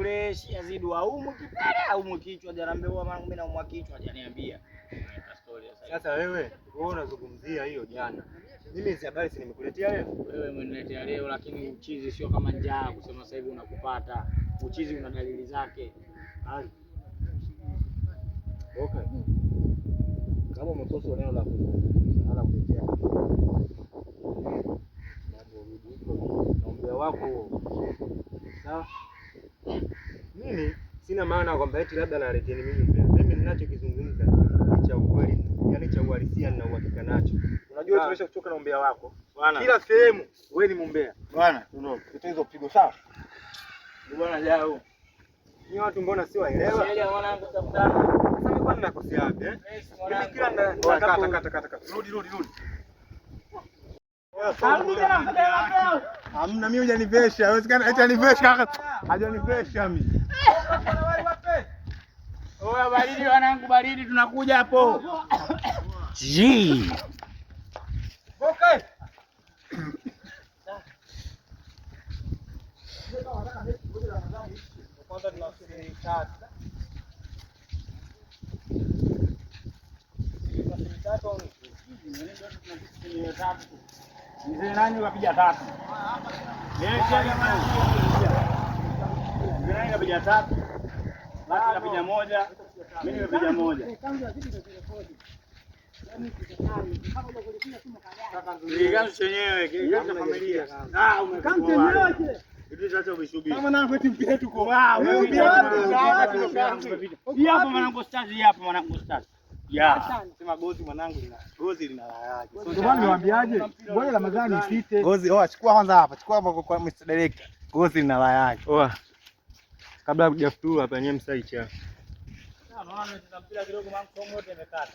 yule Yazidi aumu kipele au kichwa, hajaniambia mwanangu mimi naumwa kichwa, hajaniambia. Sasa wewe unazungumzia hiyo jana. Mimi hizo habari si nimekuletea leo. Wewe umeniletea leo, lakini uchizi sio kama njaa kusema sasa hivi unakupata. Uchizi una dalili zake. Okay. Kama umekosa eneo la kuletea. Naomba wako. Sawa? Mimi sina maana kwamba eti labda naleteni mimi. Mimi ninachokizungumza ni cha ukweli, yaani cha uhalisia na uhakika nacho. Unajua tumesha kuchoka na umbea wako. Bwana. Kila sehemu wewe ni mumbea. Bwana, tutoe hizo pigo sawa? Bwana jao. Ni watu mbona si waelewa? Sheria mwanangu takutana. Sasa mimi kwani nakosea wapi Mimi kila kata. Rudi. Hamna, mimi hujanivesha. Haiwezekani eti anivesha. Hajanivesha mimi. Oya baridi wanangu, baridi tunakuja hapo. Ji. Okay. Kwanza tunasiri tatu. Mzee nani kapiga tatu? Mzee nani kapiga tatu? Basi kapiga moja. Mimi nimepiga moja. Kiganzo chenyewe, kiganzo cha familia. Umekamtenyewe. Hivi sasa umesubiri. Kama na kwetu mpira tuko. Wewe mpira hapa mwanangu stars, hapa mwanangu stars. Ya. Sema gozi mwanangu gozi lina raha yake. Ndio maana niwaambiaje? Ngoja Ramadhani isite. Gozi, chukua kwanza hapa. Chukua hapa kwa Mr. Director. Gozi lina raha yake. Kabla hujafuturu hapa yenyewe msaicha. Naona tunacheza mpira kidogo mwanangu, somo yote imekata.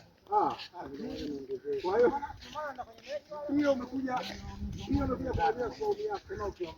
Kwa hiyo hiyo umekuja kwa sababu yako na ukiwa